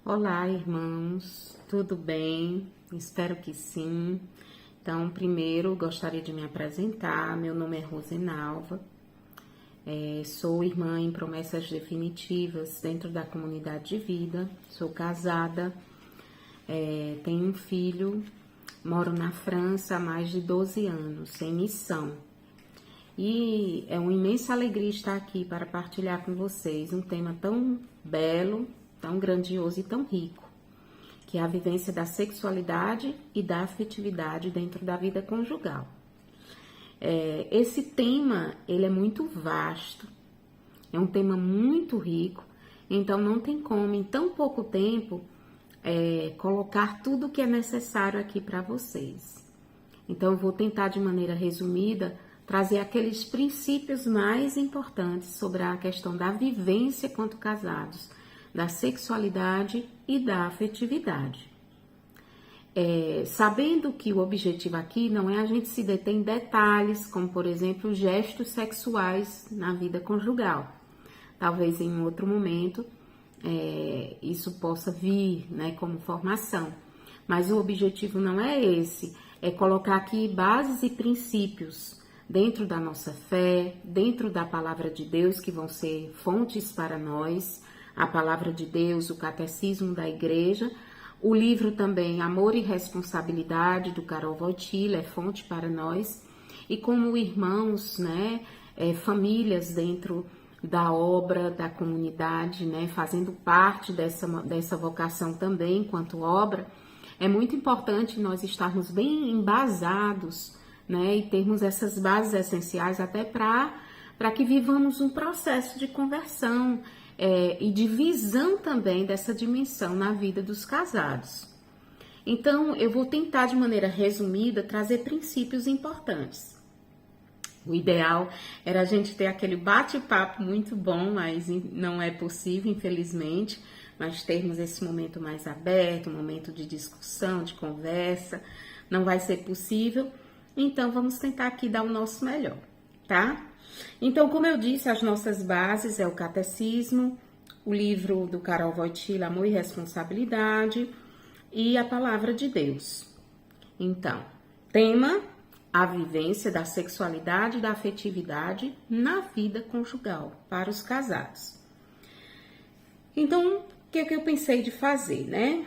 Olá, irmãos, tudo bem? Espero que sim. Então, primeiro gostaria de me apresentar. Meu nome é Rosenalva, sou irmã em promessas definitivas dentro da comunidade de vida. Sou casada, tenho um filho, moro na França há mais de 12 anos, em missão. E é uma imensa alegria estar aqui para partilhar com vocês um tema tão belo, tão grandioso e tão rico, que é a vivência da sexualidade e da afetividade dentro da vida conjugal. Esse tema, ele é muito vasto, é um tema muito rico, então não tem como, em tão pouco tempo, colocar tudo o que é necessário aqui para vocês. Então, eu vou tentar, de maneira resumida, trazer aqueles princípios mais importantes sobre a questão da vivência quanto casados, da sexualidade e da afetividade. Sabendo que o objetivo aqui não é a gente se deter em detalhes, como por exemplo gestos sexuais na vida conjugal. Talvez em outro momento isso possa vir, né, como formação. Mas o objetivo não é esse, é colocar aqui bases e princípios dentro da nossa fé, dentro da palavra de Deus, que vão ser fontes para nós, a palavra de Deus, o catecismo da igreja, o livro também Amor e Responsabilidade, do Karol Wojtyla, é fonte para nós, e como irmãos, né, famílias dentro da obra, da comunidade, né, fazendo parte dessa vocação também, enquanto obra, é muito importante nós estarmos bem embasados, né, e termos essas bases essenciais até para que vivamos um processo de conversão e de visão também dessa dimensão na vida dos casados. Então, eu vou tentar de maneira resumida trazer princípios importantes. O ideal era a gente ter aquele bate-papo muito bom, mas não é possível, infelizmente, mas termos esse momento mais aberto, um momento de discussão, de conversa, não vai ser possível. Então, vamos tentar aqui dar o nosso melhor, tá? Então, como eu disse, as nossas bases é o catecismo, o livro do Karol Wojtyla, Amor e Responsabilidade, e a palavra de Deus. Então, tema, a vivência da sexualidade e da afetividade na vida conjugal para os casados. Então, o que eu pensei de fazer, né?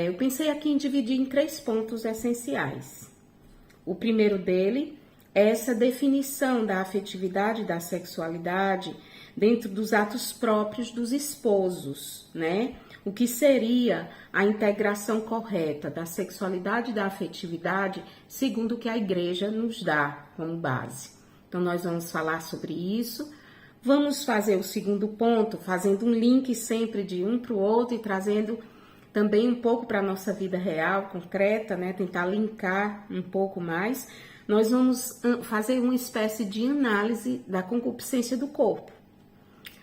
Eu pensei aqui em dividir em 3 pontos essenciais. O primeiro dele é essa definição da afetividade e da sexualidade dentro dos atos próprios dos esposos, né? O que seria a integração correta da sexualidade e da afetividade segundo o que a igreja nos dá como base. Então, nós vamos falar sobre isso. Vamos fazer o segundo ponto, fazendo um link sempre de um para o outro e trazendo também um pouco para a nossa vida real, concreta, né? Tentar linkar um pouco mais. Nós vamos fazer uma espécie de análise da concupiscência do corpo.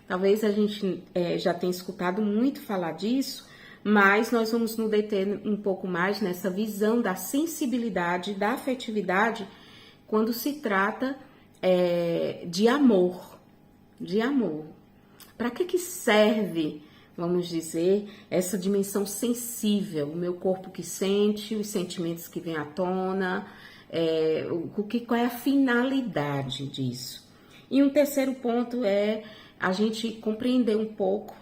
Talvez a gente já tenha escutado muito falar disso, mas nós vamos nos deter um pouco mais nessa visão da sensibilidade, da afetividade, quando se trata de amor. De amor. Para que serve, vamos dizer, essa dimensão sensível, o meu corpo que sente, os sentimentos que vêm à tona, qual é a finalidade disso? E um terceiro ponto é a gente compreender um pouco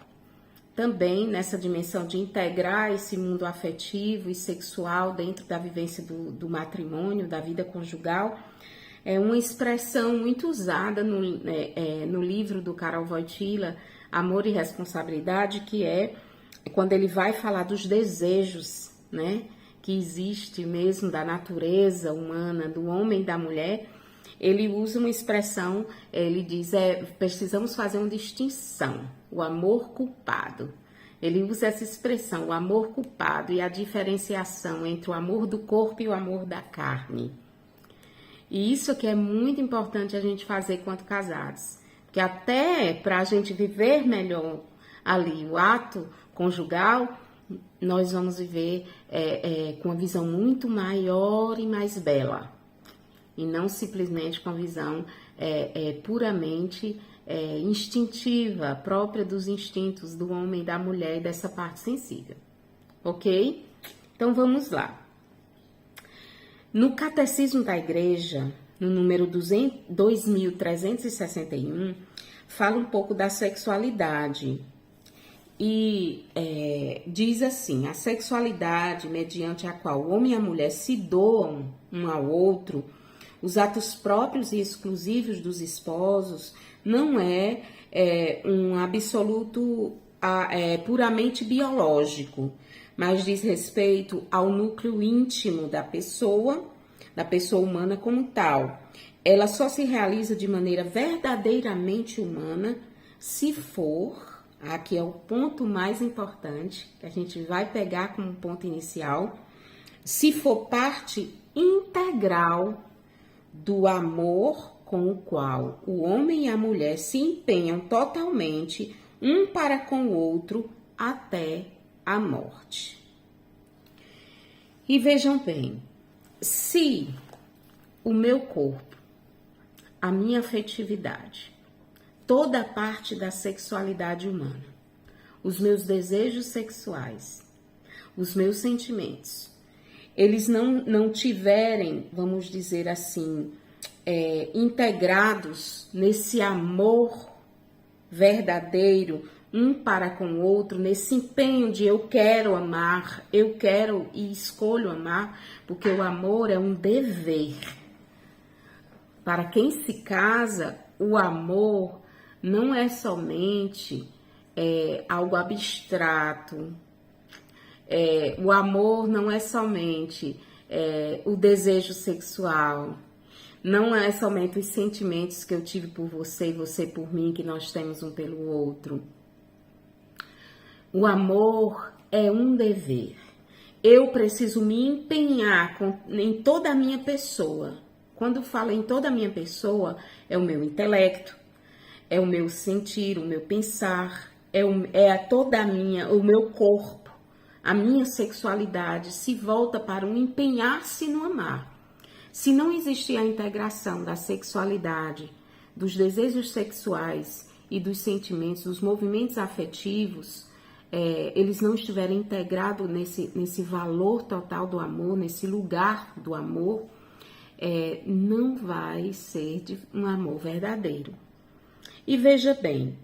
também nessa dimensão de integrar esse mundo afetivo e sexual dentro da vivência do matrimônio, da vida conjugal. É uma expressão muito usada no livro do Karol Wojtyla, Amor e Responsabilidade, que é quando ele vai falar dos desejos, né, que existe mesmo da natureza humana, do homem e da mulher. Ele usa uma expressão, ele diz, precisamos fazer uma distinção, o amor culpado. Ele usa essa expressão, o amor culpado, e a diferenciação entre o amor do corpo e o amor da carne. E isso que é muito importante a gente fazer quanto casados, porque até para a gente viver melhor ali o ato conjugal, nós vamos viver com uma visão muito maior e mais bela. E não simplesmente com a visão puramente instintiva, própria dos instintos do homem e da mulher e dessa parte sensível, ok? Então vamos lá. No Catecismo da Igreja, no número 2361, fala um pouco da sexualidade e diz assim: a sexualidade mediante a qual o homem e a mulher se doam um ao outro, os atos próprios e exclusivos dos esposos, não é um absoluto puramente biológico, mas diz respeito ao núcleo íntimo da pessoa humana como tal. Ela só se realiza de maneira verdadeiramente humana se for, aqui é o ponto mais importante, que a gente vai pegar como ponto inicial, se for parte integral do amor com o qual o homem e a mulher se empenham totalmente um para com o outro até a morte. E vejam bem, se o meu corpo, a minha afetividade, toda a parte da sexualidade humana, os meus desejos sexuais, os meus sentimentos, eles não tiverem, vamos dizer assim, integrados nesse amor verdadeiro, um para com o outro, nesse empenho de eu quero amar, eu quero e escolho amar, porque o amor é um dever. Para quem se casa, o amor não é somente algo abstrato, o amor não é somente o desejo sexual, não é somente os sentimentos que eu tive por você e você por mim, que nós temos um pelo outro. O amor é um dever. Eu preciso me empenhar em toda a minha pessoa. Quando falo em toda a minha pessoa, é o meu intelecto, é o meu sentir, o meu pensar, o meu corpo, a minha sexualidade se volta para um empenhar-se no amar. Se não existir a integração da sexualidade, dos desejos sexuais e dos sentimentos, dos movimentos afetivos, eles não estiverem integrados nesse valor total do amor, nesse lugar do amor, não vai ser um amor verdadeiro. E veja bem,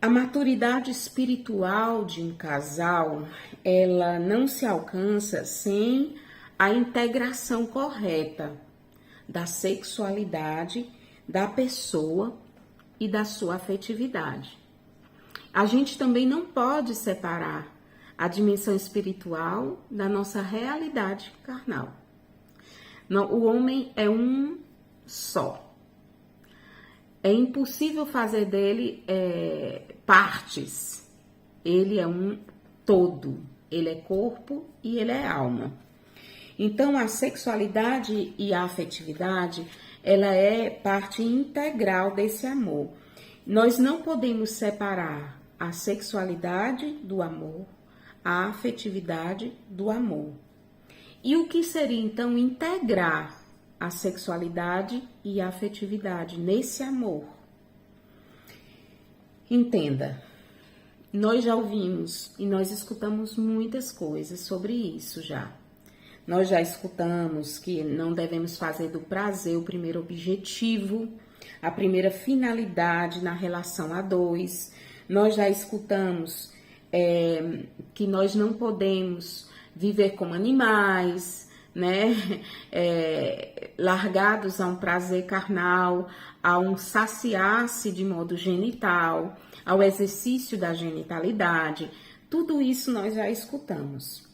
a maturidade espiritual de um casal, ela não se alcança sem a integração correta da sexualidade da pessoa e da sua afetividade. A gente também não pode separar a dimensão espiritual da nossa realidade carnal. Não, o homem é um só. É impossível fazer dele partes. Ele é um todo. Ele é corpo e ele é alma. Então, a sexualidade e a afetividade, ela é parte integral desse amor. Nós não podemos separar a sexualidade do amor, a afetividade do amor. E o que seria, então, integrar a sexualidade e a afetividade nesse amor? Entenda, nós já ouvimos e nós escutamos muitas coisas sobre isso já. Nós já escutamos que não devemos fazer do prazer o primeiro objetivo, a primeira finalidade na relação a dois. Nós já escutamos que nós não podemos viver como animais, né? Largados a um prazer carnal, a um saciar-se de modo genital, ao exercício da genitalidade. Tudo isso nós já escutamos.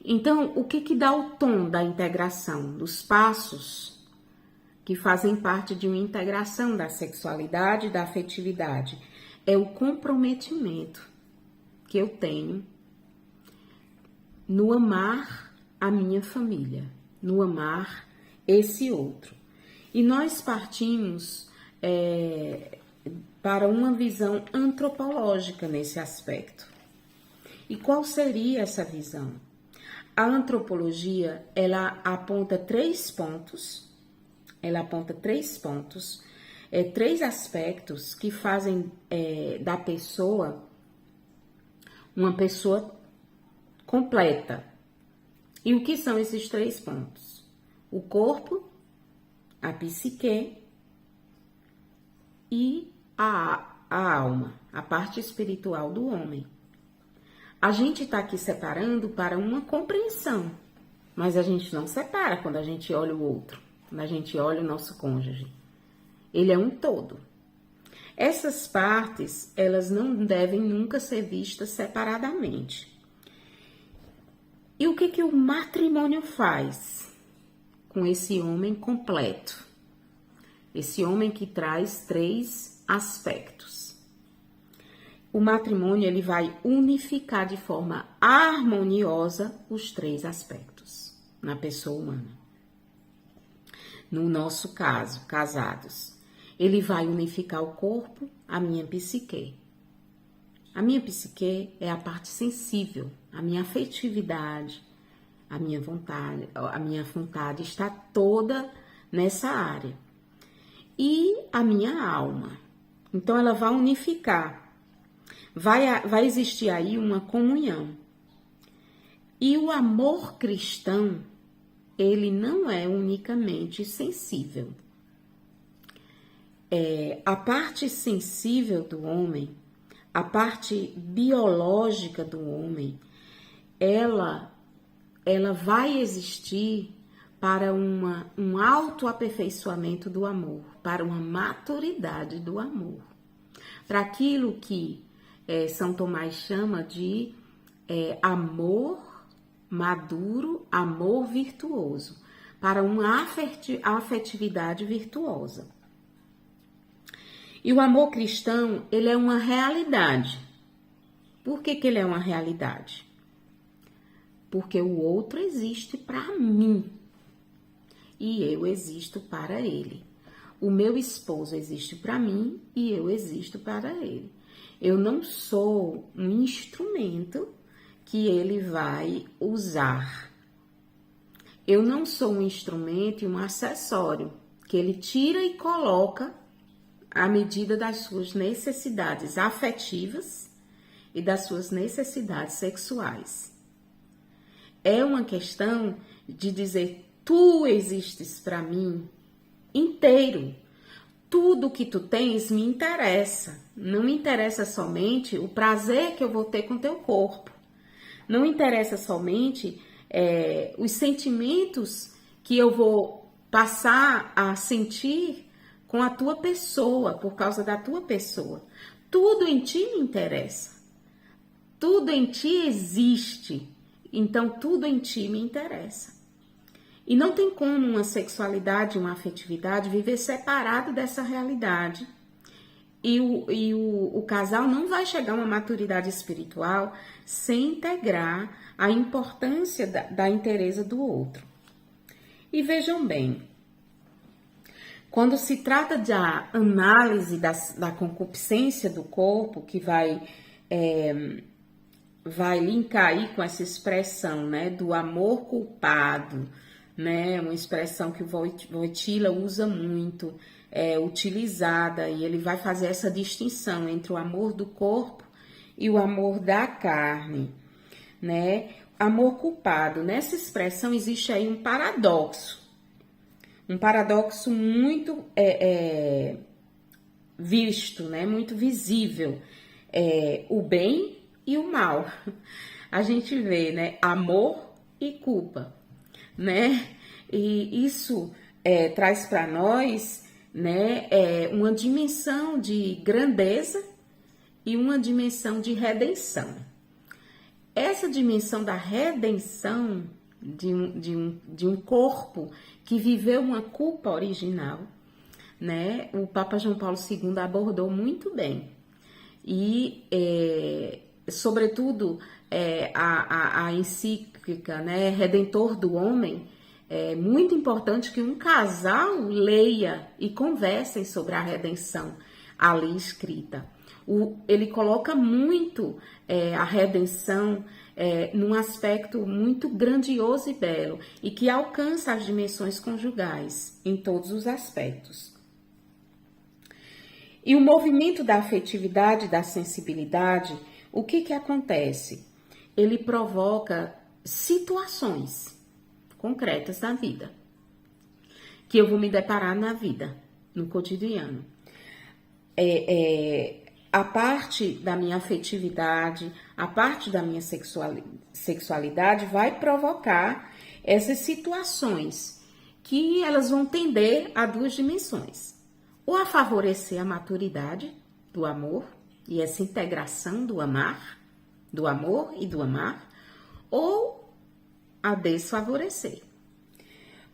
Então, o que dá o tom da integração? Dos passos que fazem parte de uma integração da sexualidade e da afetividade. É o comprometimento que eu tenho no amar a minha família, no amar esse outro. E nós partimos para uma visão antropológica nesse aspecto. E qual seria essa visão? A antropologia, ela aponta três pontos 3 aspectos que fazem da pessoa uma pessoa completa. E o que são esses 3 pontos? O corpo, a psique e a alma, a parte espiritual do homem. A gente está aqui separando para uma compreensão, mas a gente não separa quando a gente olha o outro, quando a gente olha o nosso cônjuge. Ele é um todo. Essas partes, elas não devem nunca ser vistas separadamente. E o que o matrimônio faz com esse homem completo? Esse homem que traz 3 aspectos. O matrimônio, ele vai unificar de forma harmoniosa os 3 aspectos na pessoa humana. No nosso caso, casados, ele vai unificar o corpo, a minha psique. A minha psique é a parte sensível, a minha afetividade, a minha vontade está toda nessa área. E a minha alma. Então, ela vai unificar. Vai existir aí uma comunhão. E o amor cristão, ele não é unicamente sensível. A parte sensível do homem, a parte biológica do homem, ela vai existir para um autoaperfeiçoamento do amor, para uma maturidade do amor, para aquilo que São Tomás chama de amor maduro, amor virtuoso, para uma afetividade virtuosa. E o amor cristão, ele é uma realidade. Por que ele é uma realidade? Porque o outro existe para mim e eu existo para ele. O meu esposo existe para mim e eu existo para ele. Eu não sou um instrumento que ele vai usar. Eu não sou um instrumento e um acessório que ele tira e coloca à medida das suas necessidades afetivas e das suas necessidades sexuais. É uma questão de dizer, tu existes para mim inteiro. Tudo que tu tens me interessa. Não me interessa somente o prazer que eu vou ter com teu corpo. Não interessa somente os sentimentos que eu vou passar a sentir com a tua pessoa, por causa da tua pessoa. Tudo em ti me interessa. Tudo em ti existe. Então, tudo em ti me interessa. E não tem como uma sexualidade, uma afetividade viver separado dessa realidade. E o casal não vai chegar a uma maturidade espiritual sem integrar a importância da inteireza do outro. E vejam bem, quando se trata da análise da concupiscência do corpo, que vai linkar aí com essa expressão, né, do amor culpado, né, uma expressão que o Wojtyla usa muito, utilizada, e ele vai fazer essa distinção entre o amor do corpo e o amor da carne, né? Amor culpado, nessa expressão existe aí um paradoxo muito visto, né? Muito visível, o bem e o mal. A gente vê, né? Amor e culpa, né? E isso traz para nós, né? Uma dimensão de grandeza e uma dimensão de redenção. Essa dimensão da redenção de um corpo que viveu uma culpa original, né? O Papa João Paulo II abordou muito bem. E, sobretudo, a encíclica, né, Redentor do Homem, é muito importante que um casal leia e conversem sobre a redenção ali escrita. Ele coloca muito a redenção num aspecto muito grandioso e belo e que alcança as dimensões conjugais em todos os aspectos. E o movimento da afetividade, da sensibilidade, o que acontece? Ele provoca situações concretas na vida, que eu vou me deparar na vida, no cotidiano. A parte da minha afetividade, a parte da minha sexualidade vai provocar essas situações que elas vão tender a duas dimensões. Ou a favorecer a maturidade do amor e essa integração do amor e do amar, ou a desfavorecer.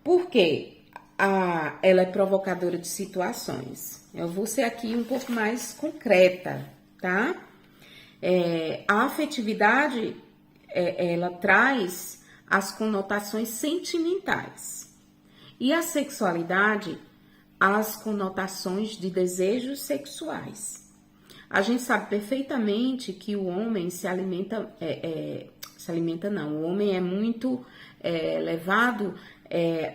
Por quê? Ela é provocadora de situações. Eu vou ser aqui um pouco mais concreta, tá? A afetividade, ela traz as conotações sentimentais. E a sexualidade, as conotações de desejos sexuais. A gente sabe perfeitamente que o homem o homem é muito levado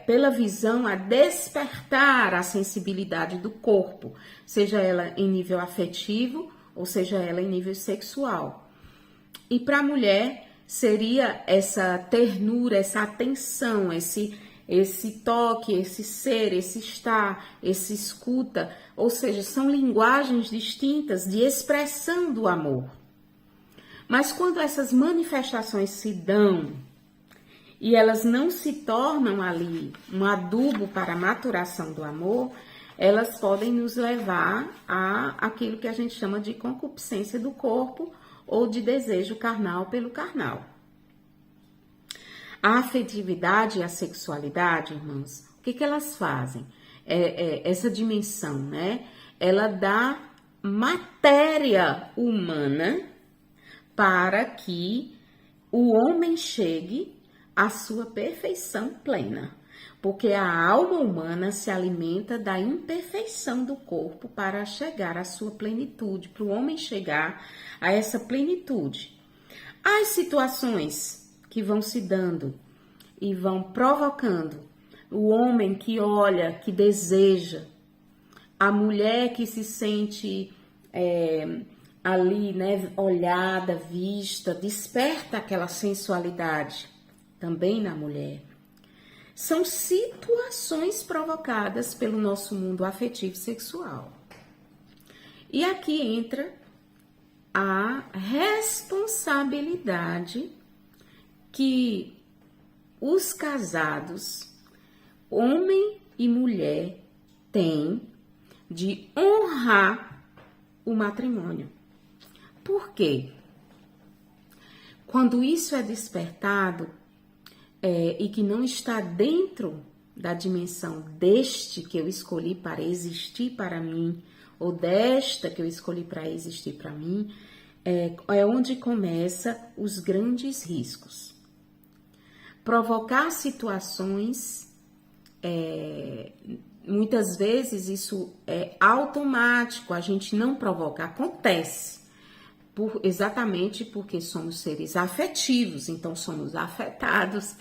pela visão a despertar a sensibilidade do corpo, seja ela em nível afetivo ou seja ela em nível sexual. E para a mulher seria essa ternura, essa atenção, esse toque, esse ser, esse estar, esse escuta, ou seja, são linguagens distintas de expressão do amor. Mas quando essas manifestações se dão e elas não se tornam ali um adubo para a maturação do amor, elas podem nos levar a aquilo que a gente chama de concupiscência do corpo ou de desejo carnal pelo carnal. A afetividade e a sexualidade, irmãos, o que elas fazem? Essa dimensão, né? Ela dá matéria humana para que o homem chegue à sua perfeição plena. Porque a alma humana se alimenta da imperfeição do corpo para chegar à sua plenitude, para o homem chegar a essa plenitude. As situações que vão se dando e vão provocando o homem que olha, que deseja, a mulher que se sente ali, né, olhada, vista, desperta aquela sensualidade também na mulher. São situações provocadas pelo nosso mundo afetivo e sexual. E aqui entra a responsabilidade que os casados, homem e mulher, têm de honrar o matrimônio. Por quê? Quando isso é despertado e que não está dentro da dimensão deste que eu escolhi para existir para mim, ou desta que eu escolhi para existir para mim, é onde começa os grandes riscos. Provocar situações, muitas vezes isso é automático, a gente não provoca, acontece. Exatamente porque somos seres afetivos, então somos afetados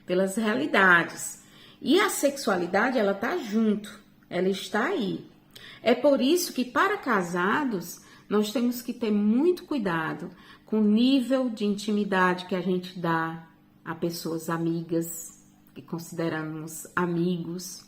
pelas realidades. E a sexualidade, ela tá junto, ela está aí. É por isso que para casados, nós temos que ter muito cuidado com o nível de intimidade que a gente dá a pessoas amigas, que consideramos amigos.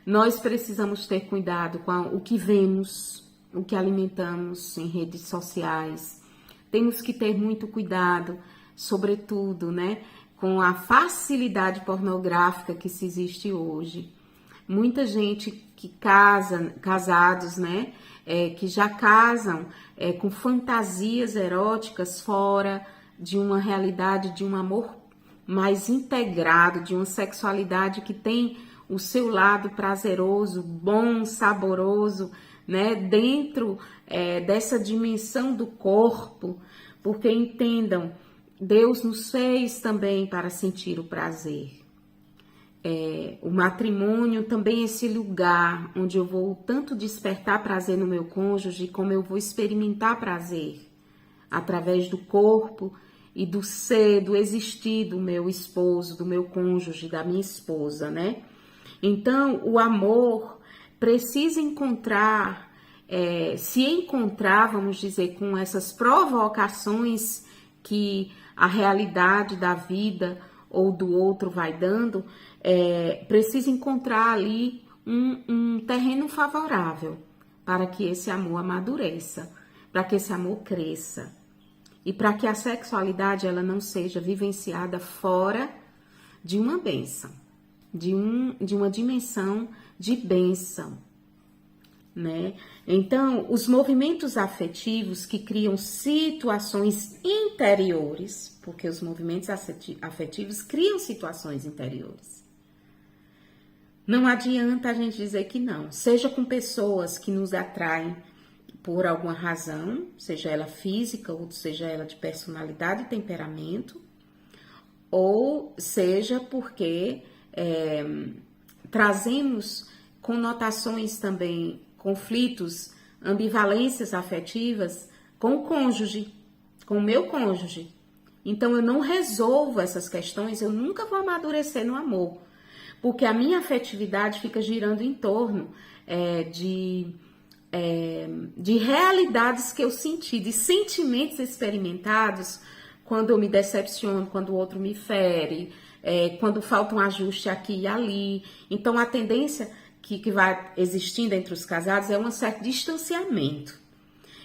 Nós precisamos ter cuidado com o que vemos, o que alimentamos em redes sociais. Temos que ter muito cuidado, sobretudo, né, com a facilidade pornográfica que se existe hoje. Muita gente que casados, né, que já casam com fantasias eróticas fora de uma realidade, de um amor mais integrado, de uma sexualidade que tem o seu lado prazeroso, bom, saboroso, né, dentro dessa dimensão do corpo, porque entendam, Deus nos fez também para sentir o prazer. O matrimônio também é esse lugar onde eu vou tanto despertar prazer no meu cônjuge, como eu vou experimentar prazer através do corpo e do ser, do existir do meu esposo, do meu cônjuge, da minha esposa, né? Então, o amor precisa encontrar se encontrar, vamos dizer, com essas provocações que a realidade da vida ou do outro vai dando, precisa encontrar ali um terreno favorável para que esse amor amadureça, para que esse amor cresça e para que a sexualidade ela não seja vivenciada fora de uma bênção, de uma dimensão de bênção, né? Então, os movimentos afetivos que criam situações interiores, porque os movimentos afetivos criam situações interiores. Não adianta a gente dizer que não, seja com pessoas que nos atraem por alguma razão, seja ela física ou seja ela de personalidade e temperamento, ou seja porque trazemos conotações também, conflitos, ambivalências afetivas com o cônjuge, com o meu cônjuge. Então eu não resolvo essas questões, eu nunca vou amadurecer no amor, porque a minha afetividade fica girando em torno de realidades que eu senti, de sentimentos experimentados quando eu me decepciono, quando o outro me fere, quando falta um ajuste aqui e ali. Então a tendência que vai existindo entre os casados é um certo distanciamento.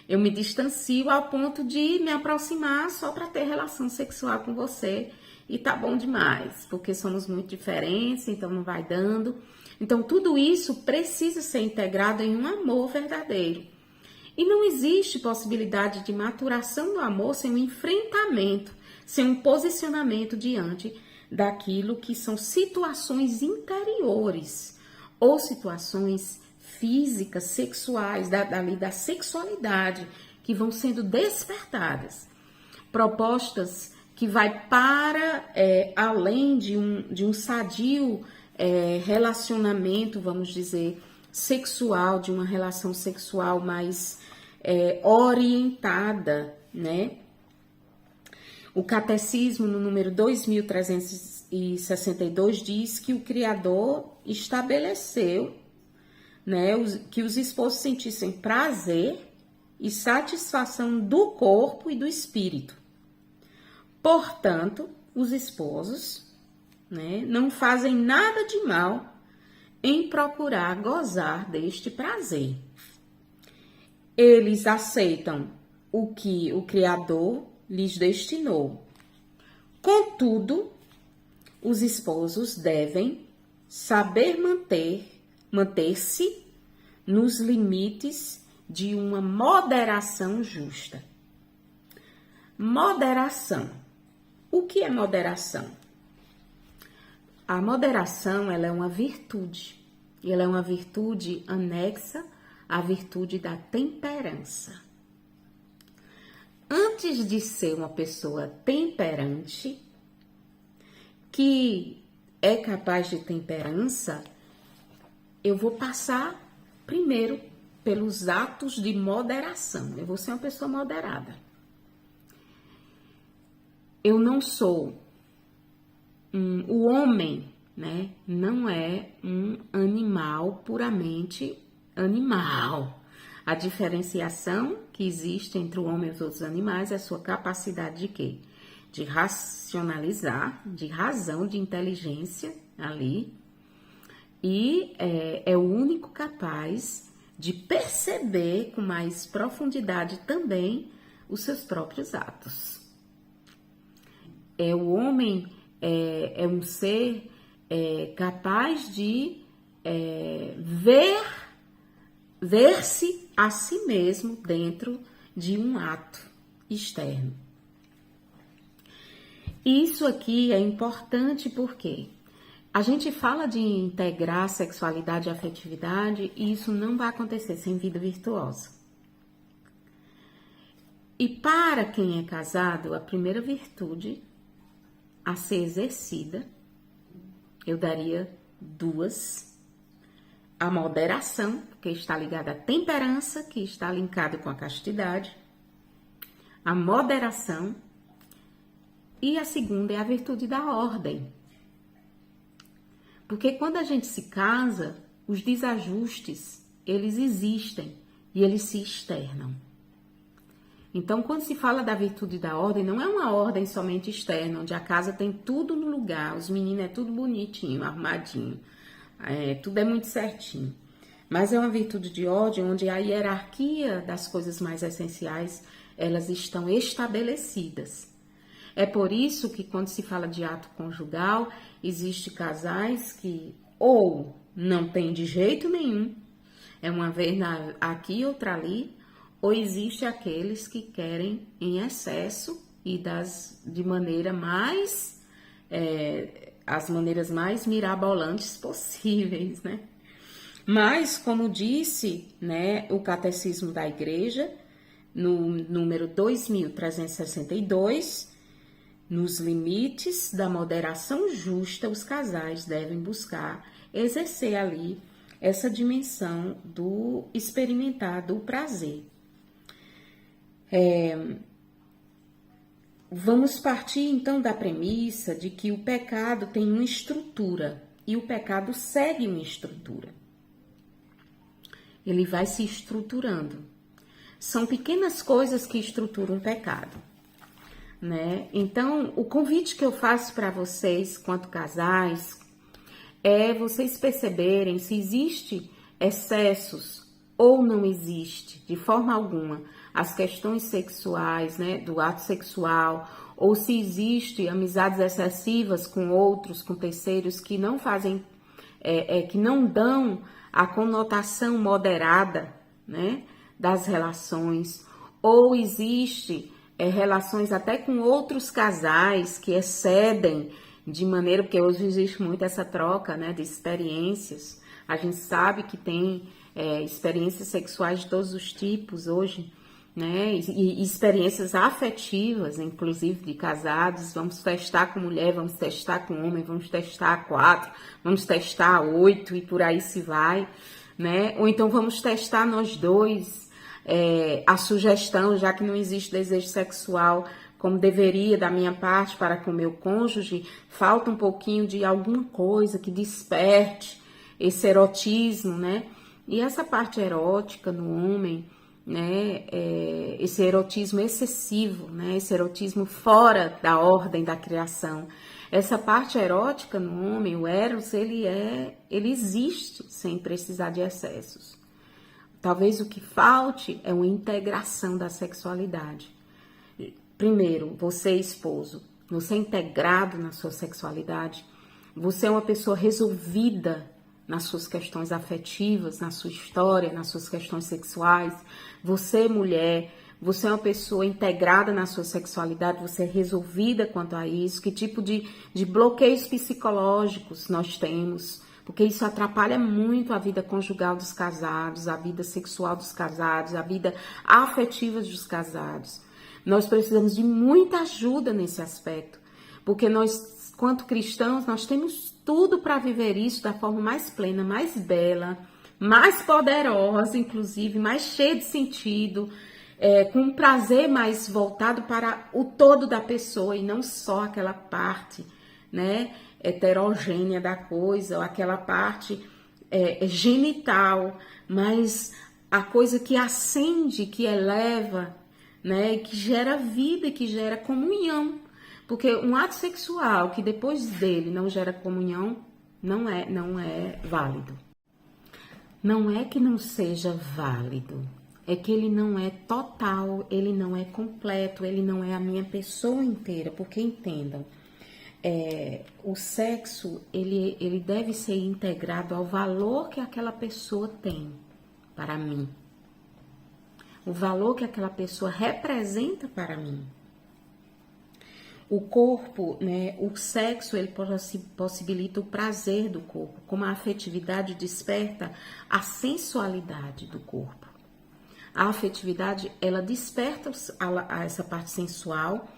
Eu me distancio ao ponto de me aproximar só para ter relação sexual com você e tá bom demais, porque somos muito diferentes, então não vai dando. Então tudo isso precisa ser integrado em um amor verdadeiro. E não existe possibilidade de maturação do amor sem um enfrentamento, sem um posicionamento diante daquilo que são situações interiores ou situações físicas, sexuais, da sexualidade, que vão sendo despertadas. Propostas que vai para além de um sadio relacionamento, vamos dizer, sexual, de uma relação sexual mais orientada, né? O Catecismo, no número 2362, diz que o Criador estabeleceu, né, que os esposos sentissem prazer e satisfação do corpo e do espírito. Portanto, os esposos, né, não fazem nada de mal em procurar gozar deste prazer. Eles aceitam o que o Criador lhes destinou. Contudo, os esposos devem saber manter-se nos limites de uma moderação justa. Moderação. O que é moderação? A moderação, ela é uma virtude. E ela é uma virtude anexa à virtude da temperança. Antes de ser uma pessoa temperante, que é capaz de temperança, eu vou passar primeiro pelos atos de moderação. Eu vou ser uma pessoa moderada. Eu não sou o homem, né? Não é um animal puramente animal. A diferenciação que existe entre o homem e os outros animais é a sua capacidade de quê? De racionalizar, de razão, de inteligência ali. E é o único capaz de perceber com mais profundidade também os seus próprios atos. O homem é um ser capaz de ver-se a si mesmo dentro de um ato externo. Isso aqui é importante porque a gente fala de integrar sexualidade e afetividade e isso não vai acontecer sem vida virtuosa. E para quem é casado, a primeira virtude a ser exercida, eu daria duas. A moderação, que está ligada à temperança, que está linkado com a castidade. A moderação. E a segunda é a virtude da ordem. Porque quando a gente se casa, os desajustes, eles existem. e eles se externam. Então, quando se fala da virtude da ordem, não é uma ordem somente externa, onde a casa tem tudo no lugar, os meninos é tudo bonitinho, arrumadinho, tudo é muito certinho. Mas é uma virtude de ordem onde a hierarquia das coisas mais essenciais, elas estão estabelecidas. É por isso que quando se fala de ato conjugal, existem casais que ou não tem de jeito nenhum, é uma vez aqui, outra ali, ou existe aqueles que querem em excesso e de maneira mais, as maneiras mais mirabolantes possíveis, né? Mas, como disse, né, o Catecismo da Igreja, no número 2362, nos limites da moderação justa, os casais devem buscar exercer ali essa dimensão do experimentar do prazer. Vamos partir então da premissa de que o pecado tem uma estrutura e o pecado segue uma estrutura. Ele vai se estruturando. São pequenas coisas que estruturam o pecado, né? Então, o convite que eu faço para vocês, quanto casais, é vocês perceberem se existe excessos ou não existe, de forma alguma, as questões sexuais, né, do ato sexual, ou se existe amizades excessivas com outros, com terceiros que não fazem, que não dão a conotação moderada, né, das relações, ou existe relações até com outros casais que excedem de maneira, porque hoje existe muito essa troca, né, de experiências. A gente sabe que tem experiências sexuais de todos os tipos hoje, né, e experiências afetivas, inclusive de casados. Vamos testar com mulher, vamos testar com homem, vamos testar 4, vamos testar 8 e por aí se vai, né? Ou então vamos testar nós dois, a sugestão, já que não existe desejo sexual como deveria da minha parte para com o meu cônjuge, falta um pouquinho de alguma coisa que desperte esse erotismo, né? E essa parte erótica no homem, né, esse erotismo excessivo, né, esse erotismo fora da ordem da criação, essa parte erótica no homem, o eros, ele existe sem precisar de excessos. Talvez o que falte é uma integração da sexualidade. Primeiro, você esposo, você é integrado na sua sexualidade, você é uma pessoa resolvida nas suas questões afetivas, na sua história, nas suas questões sexuais. Você, mulher, você é uma pessoa integrada na sua sexualidade, você é resolvida quanto a isso. Que tipo de bloqueios psicológicos nós temos? Porque isso atrapalha muito a vida conjugal dos casados, a vida sexual dos casados, a vida afetiva dos casados. Nós precisamos de muita ajuda nesse aspecto, porque nós, quanto cristãos, nós temos tudo para viver isso da forma mais plena, mais bela, mais poderosa, inclusive, mais cheia de sentido, com um prazer mais voltado para o todo da pessoa e não só aquela parte, né, heterogênea da coisa, ou aquela parte genital, mas a coisa que acende, que eleva, né, que gera vida, que gera comunhão. Porque um ato sexual que depois dele não gera comunhão, não é válido. Não é que não seja válido, é que ele não é total, ele não é completo, ele não é a minha pessoa inteira. Porque entendam, o sexo, ele deve ser integrado ao valor que aquela pessoa tem para mim. O valor que aquela pessoa representa para mim. O corpo, né, o sexo, ele possibilita o prazer do corpo, como a afetividade desperta a sensualidade do corpo. A afetividade, ela desperta essa parte sensual,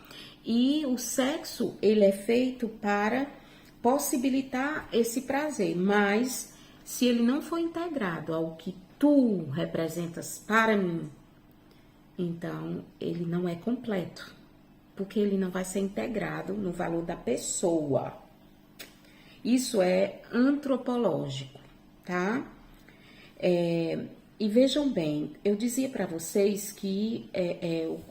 e o sexo, ele é feito para possibilitar esse prazer, mas se ele não for integrado ao que tu representas para mim, então ele não é completo. Porque ele não vai ser integrado no valor da pessoa. Isso é antropológico, tá? E vejam bem, eu dizia para vocês que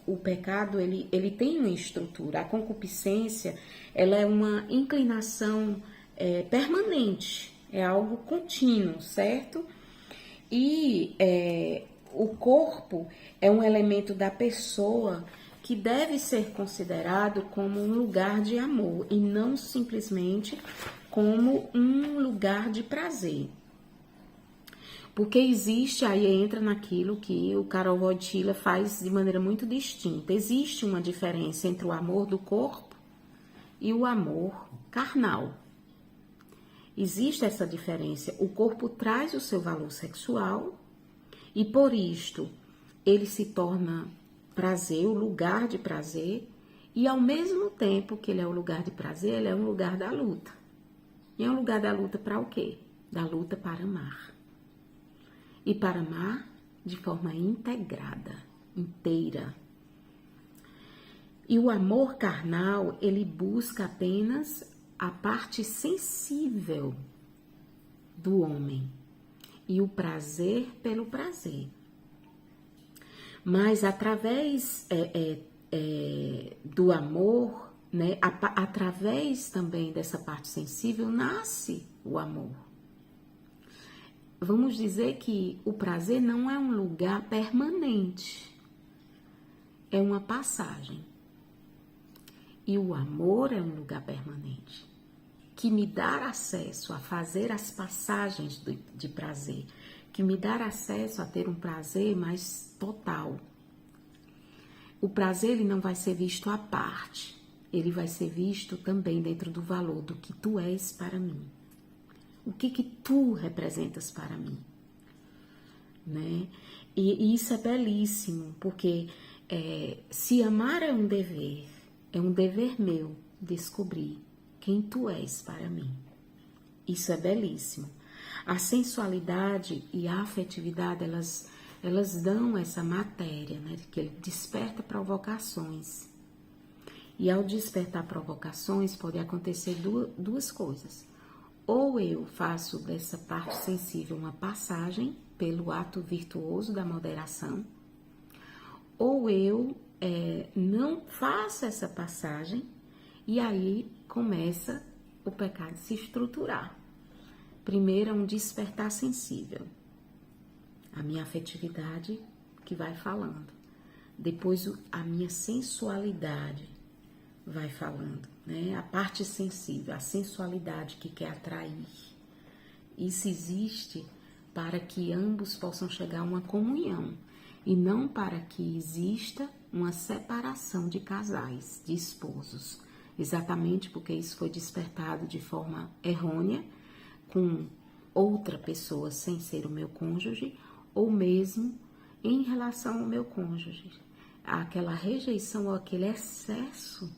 o pecado ele tem uma estrutura. A concupiscência ela é uma inclinação permanente, é algo contínuo, certo? E o corpo é um elemento da pessoa que deve ser considerado como um lugar de amor e não simplesmente como um lugar de prazer. Porque existe, aí entra naquilo que o Karol Wojtyla faz de maneira muito distinta. Existe uma diferença entre o amor do corpo e o amor carnal. Existe essa diferença. O corpo traz o seu valor sexual e por isto ele se torna prazer, o lugar de prazer, e ao mesmo tempo que ele é o lugar de prazer, ele é um lugar da luta. E é um lugar da luta para o quê? Da luta para amar. E para amar de forma integrada, inteira. E o amor carnal, ele busca apenas a parte sensível do homem. E o prazer pelo prazer. Mas através do amor, né, através também dessa parte sensível, nasce o amor. Vamos dizer que o prazer não é um lugar permanente, é uma passagem. E o amor é um lugar permanente, que me dá acesso a fazer as passagens de prazer, que me dá acesso a ter um prazer mais total. O prazer ele não vai ser visto à parte, ele vai ser visto também dentro do valor do que tu és para mim. O que tu representas para mim, né? E isso é belíssimo, porque se amar é um dever meu descobrir quem tu és para mim. Isso é belíssimo. A sensualidade e a afetividade, elas dão essa matéria, né? Que ele desperta provocações. E ao despertar provocações, pode acontecer duas coisas. Ou eu faço dessa parte sensível uma passagem pelo ato virtuoso da moderação, ou eu não faço essa passagem e aí começa o pecado a se estruturar. Primeiro é um despertar sensível, a minha afetividade que vai falando. Depois a minha sensualidade vai falando, né? A parte sensível, a sensualidade que quer atrair. Isso existe para que ambos possam chegar a uma comunhão e não para que exista uma separação de casais, de esposos. Exatamente porque isso foi despertado de forma errônea com outra pessoa sem ser o meu cônjuge ou mesmo em relação ao meu cônjuge. Aquela rejeição ou aquele excesso